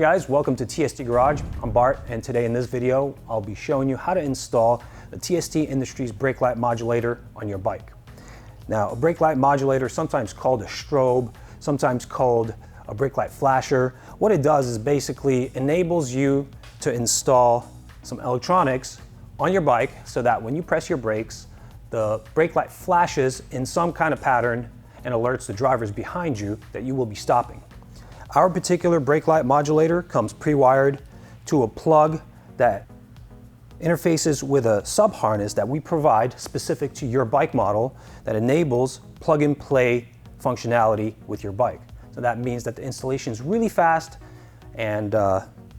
guys, welcome to TST Garage. I'm Bart, and today in this video I'll be showing you how to install the TST Industries brake light modulator on your bike. Now, a brake light modulator, sometimes called a strobe, sometimes called a brake light flasher, what it does is basically enables you to install some electronics on your bike so that when you press your brakes, the brake light flashes in some kind of pattern and alerts the drivers behind you that you will be stopping. Our particular brake light modulator comes pre-wired to a plug that interfaces with a sub-harness that we provide specific to your bike model that enables plug-and-play functionality with your bike. So that means that the installation is really fast and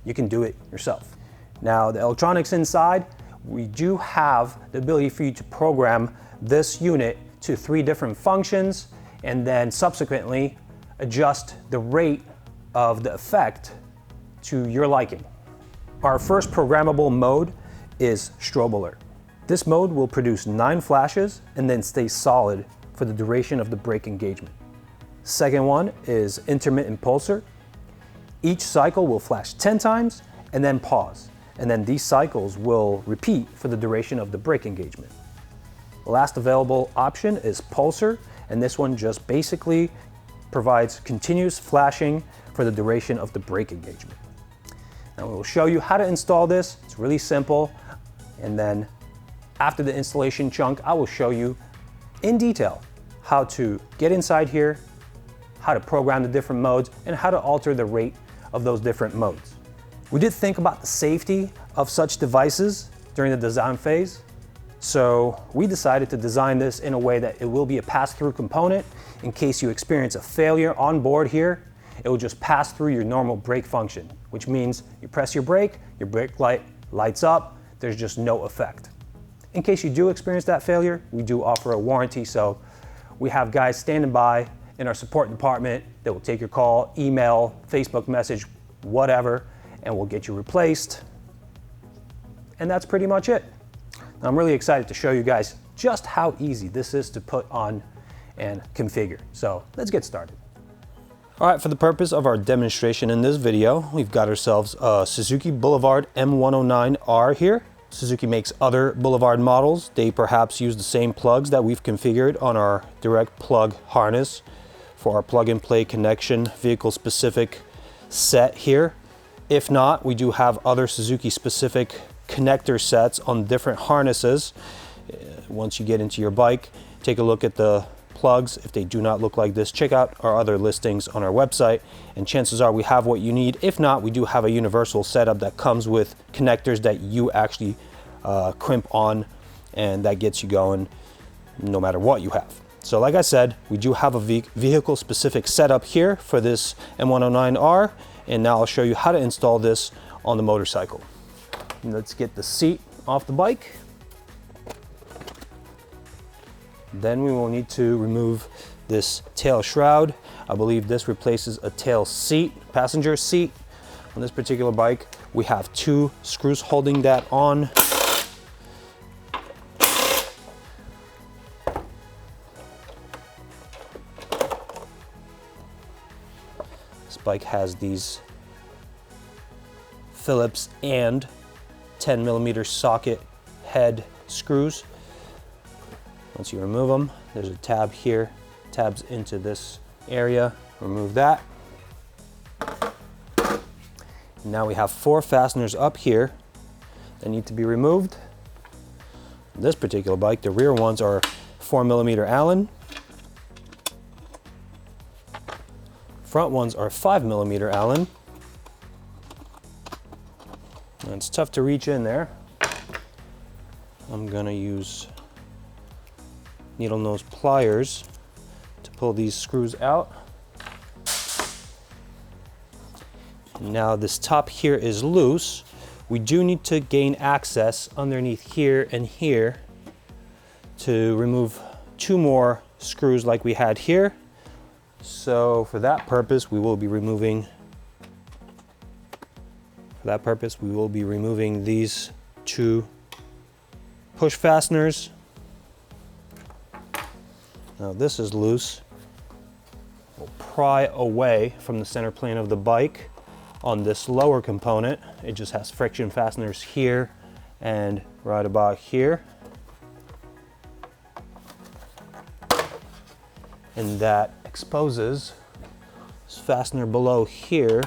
you can do it yourself. Now, the electronics inside, we do have the ability for you to program this unit to 3 different functions and then subsequently adjust the rate of the effect to your liking. Our first programmable mode is strobe alert. This mode will produce 9 flashes and then stay solid for the duration of the brake engagement. Second one is intermittent pulsar. Each cycle will flash 10 times and then pause, and then these cycles will repeat for the duration of the brake engagement. The last available option is pulsar, and this one just basically provides continuous flashing for the duration of the brake engagement. Now we'll show you how to install this. It's really simple, and then after the installation chunk, I will show you in detail how to get inside here, how to program the different modes, and how to alter the rate of those different modes. We did think about the safety of such devices during the design phase, so we decided to design this in a way that it will be a pass-through component. In case you experience a failure on board here, it will just pass through your normal brake function, which means you press your brake light lights up, there's just no effect. In case you do experience that failure, we do offer a warranty, so we have guys standing by in our support department that will take your call, email, Facebook message, whatever, and we'll get you replaced. And that's pretty much it. I'm really excited to show you guys just how easy this is to put on and configure. So let's get started. All right, for the purpose of our demonstration in this video, we've got ourselves a Suzuki Boulevard M109R here. Suzuki makes other Boulevard models. They perhaps use the same plugs that we've configured on our direct plug harness for our plug-and-play connection vehicle-specific set here. If not, we do have other Suzuki-specific connector sets on different harnesses. Once you get into your bike, take a look at the plugs. If they do not look like this, check out our other listings on our website, and chances are we have what you need. If not, we do have a universal setup that comes with connectors that you actually crimp on, and that gets you going no matter what you have. So like I said, we do have a vehicle specific setup here for this M109R, and now I'll show you how to install this on the motorcycle. Let's get the seat off the bike. Then we will need to remove this tail shroud. I believe this replaces a tail seat, passenger seat. On this particular bike, we have 2 screws holding that on. This bike has these Phillips and 10mm socket head screws. Once you remove them, there's a tab here, tabs into this area. Remove that. Now we have 4 fasteners up here that need to be removed. On this particular bike, the rear ones are 4mm Allen. Front ones are 5mm Allen. And it's tough to reach in there. I'm gonna use needle nose pliers to pull these screws out. Now this top here is loose. We do need to gain access underneath here and here to remove 2 more screws like we had here. So for that purpose, we will be removing these 2 push fasteners. Now this is loose. We'll pry away from the center plane of the bike On this lower component, it just has friction fasteners here and right about here. And that exposes this fastener below here.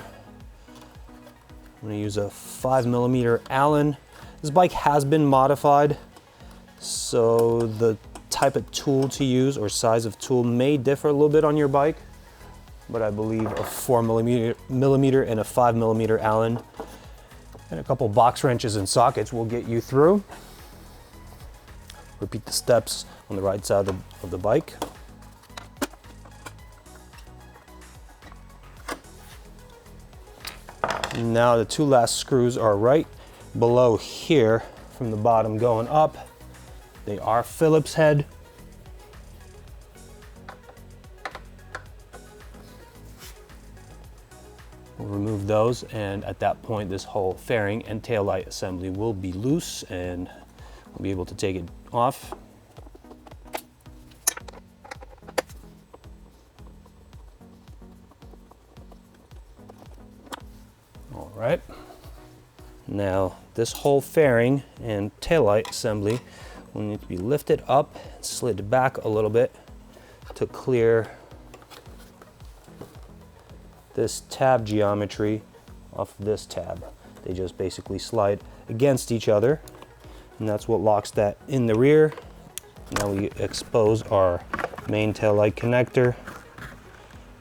I'm going to use a 5mm Allen. This bike has been modified, so the type of tool to use or size of tool may differ a little bit on your bike, but I believe a 4mm and a 5mm Allen and a couple box wrenches and sockets will get you through. Repeat the steps on the right side of the bike. Now the two last screws are right below here from the bottom going up. They are Phillips head. We'll remove those, and at that point this whole fairing and taillight assembly will be loose and we'll be able to take it off. All right. Now this whole fairing and taillight assembly will need to be lifted up and slid back a little bit to clear this tab geometry off this tab. They just basically slide against each other, and that's what locks that in the rear. Now we expose our main taillight connector.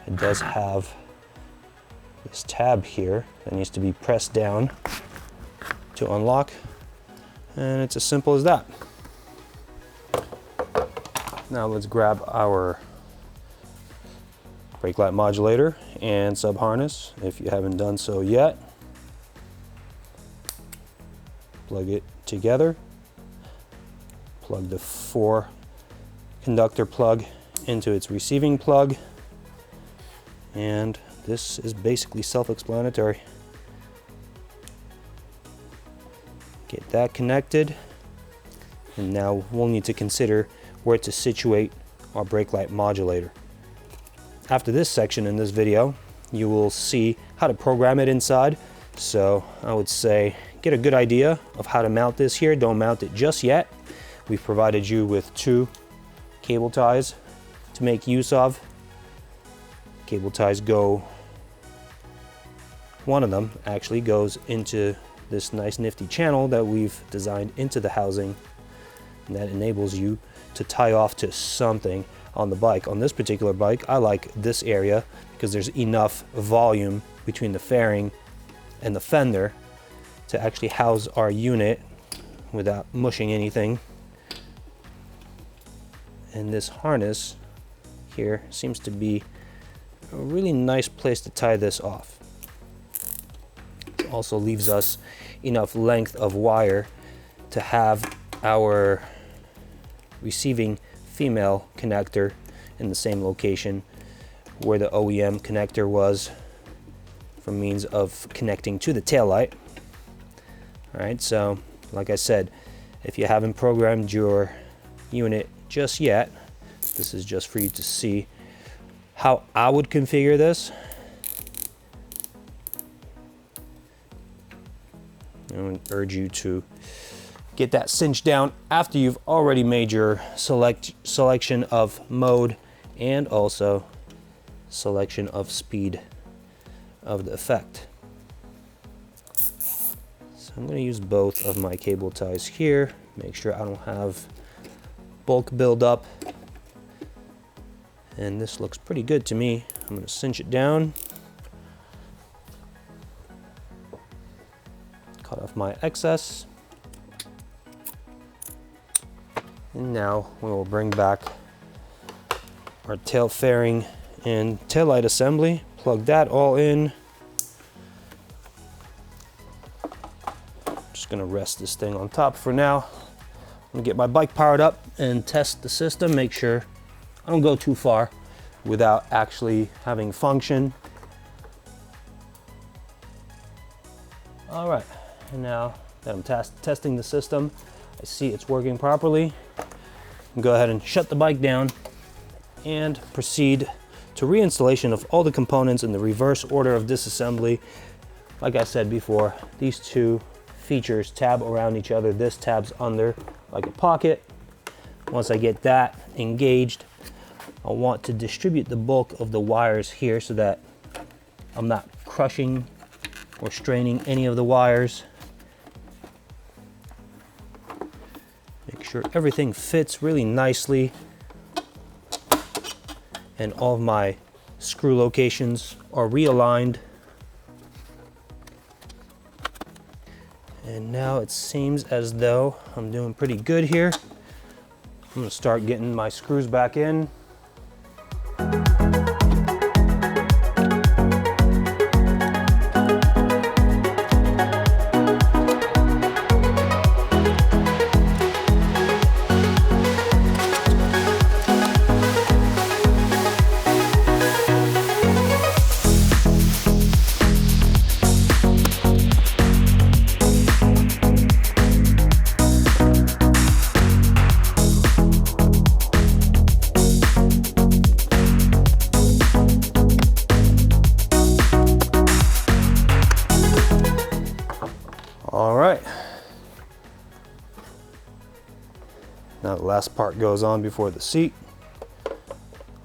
It does have this tab here that needs to be pressed down to unlock, and it's as simple as that. Now let's grab our brake light modulator and sub harness if you haven't done so yet. Plug it together. Plug the 4 conductor plug into its receiving plug, and this is basically self-explanatory. Get that connected, and now we'll need to consider where to situate our brake light modulator. After this section in this video, you will see how to program it inside. So I would say get a good idea of how to mount this here. Don't mount it just yet. We've provided you with 2 cable ties to make use of. Cable ties go, one of them actually goes into this nice nifty channel that we've designed into the housing, and that enables you to tie off to something on the bike. On this particular bike, I like this area because there's enough volume between the fairing and the fender to actually house our unit without mushing anything. And this harness here seems to be a really nice place to tie this off. It also leaves us enough length of wire to have our receiving female connector in the same location where the OEM connector was for means of connecting to the taillight. All right, so like I said, if you haven't programmed your unit just yet, this is just for you to see how I would configure this. I would urge you to get that cinched down after you've already made your selection of mode and also selection of speed of the effect. So I'm going to use both of my cable ties here, make sure I don't have bulk buildup, and this looks pretty good to me. I'm going to cinch it down, cut off my excess, and now we will bring back our tail fairing and taillight assembly, plug that all in. Just gonna rest this thing on top for now. I'm gonna get my bike powered up and test the system, make sure I don't go too far without actually having function. All right, and now that I'm testing the system, I see it's working properly. Go ahead and shut the bike down and proceed to reinstallation of all the components in the reverse order of disassembly like I said before, these two features tab around each other. This tabs under like a pocket. Once I get that engaged, I want to distribute the bulk of the wires here so that I'm not crushing or straining any of the wires. Make sure everything fits really nicely and all of my screw locations are realigned. And now it seems as though I'm doing pretty good here. I'm gonna start getting my screws back in. All right. Now the last part goes on before the seat.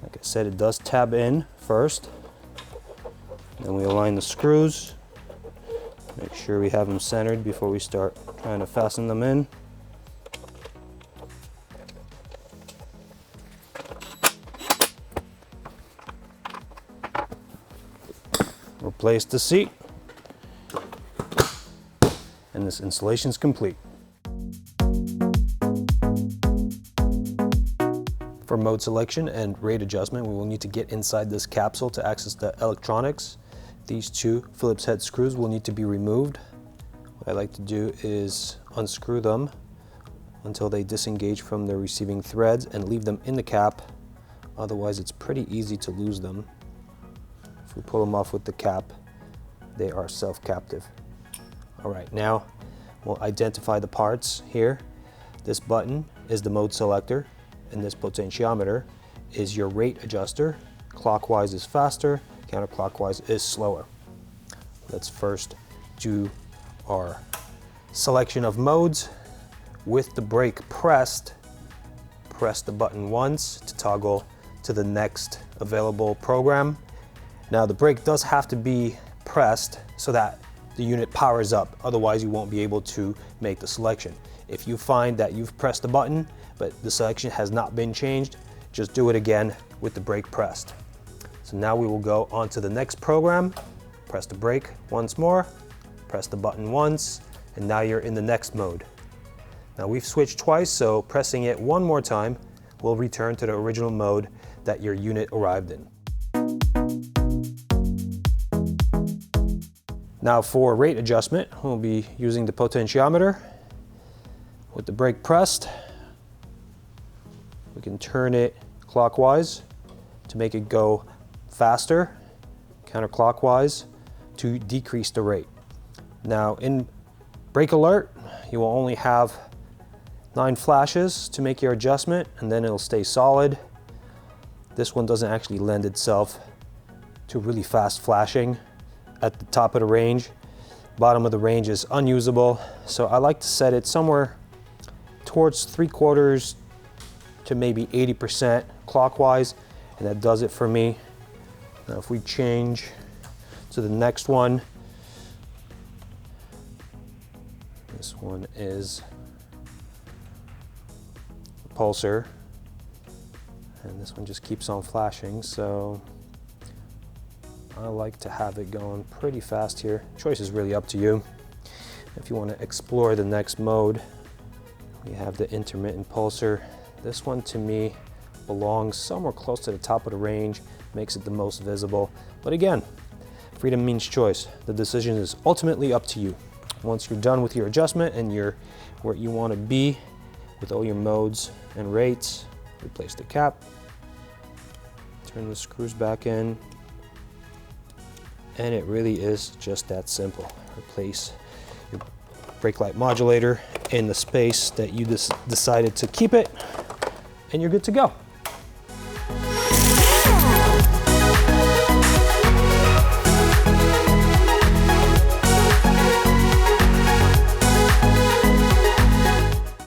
Like I said, it does tab in first. Then we align the screws. Make sure we have them centered before we start trying to fasten them in. Replace the seat. And this installation is complete. For mode selection and rate adjustment, we will need to get inside this capsule to access the electronics. These two Phillips head screws will need to be removed. What I like to do is unscrew them until they disengage from their receiving threads and leave them in the cap. Otherwise, it's pretty easy to lose them. If we pull them off with the cap, they are self-captive. All right, now we'll identify the parts here. This button is the mode selector, and this potentiometer is your rate adjuster. Clockwise is faster, counterclockwise is slower. Let's first do our selection of modes. With the brake pressed, press the button once to toggle to the next available program. Now the brake does have to be pressed so that the unit powers up, otherwise you won't be able to make the selection. If you find that you've pressed the button but the selection has not been changed, just do it again with the brake pressed. So now we will go on to the next program, press the brake once more, press the button once, and now you're in the next mode. Now we've switched twice, so pressing it one more time will return to the original mode that your unit arrived in. Now for rate adjustment, we'll be using the potentiometer. With the brake pressed, we can turn it clockwise to make it go faster, counterclockwise to decrease the rate. Now in brake alert, you will only have 9 flashes to make your adjustment, and then it'll stay solid. This one doesn't actually lend itself to really fast flashing. At the top of the range, bottom of the range is unusable, so I like to set it somewhere towards 3/4 to maybe 80% clockwise, and that does it for me. Now if we change to the next one, this one is the pulsar, and this one just keeps on flashing, so I like to have it going pretty fast here. Choice is really up to you. If you want to explore the next mode, we have the intermittent pulsar. This one to me belongs somewhere close to the top of the range, makes it the most visible. But again, freedom means choice. The decision is ultimately up to you. Once you're done with your adjustment and you're where you want to be with all your modes and rates, replace the cap, turn the screws back in, and it really is just that simple. Replace your brake light modulator in the space that you decided to keep it, and you're good to go.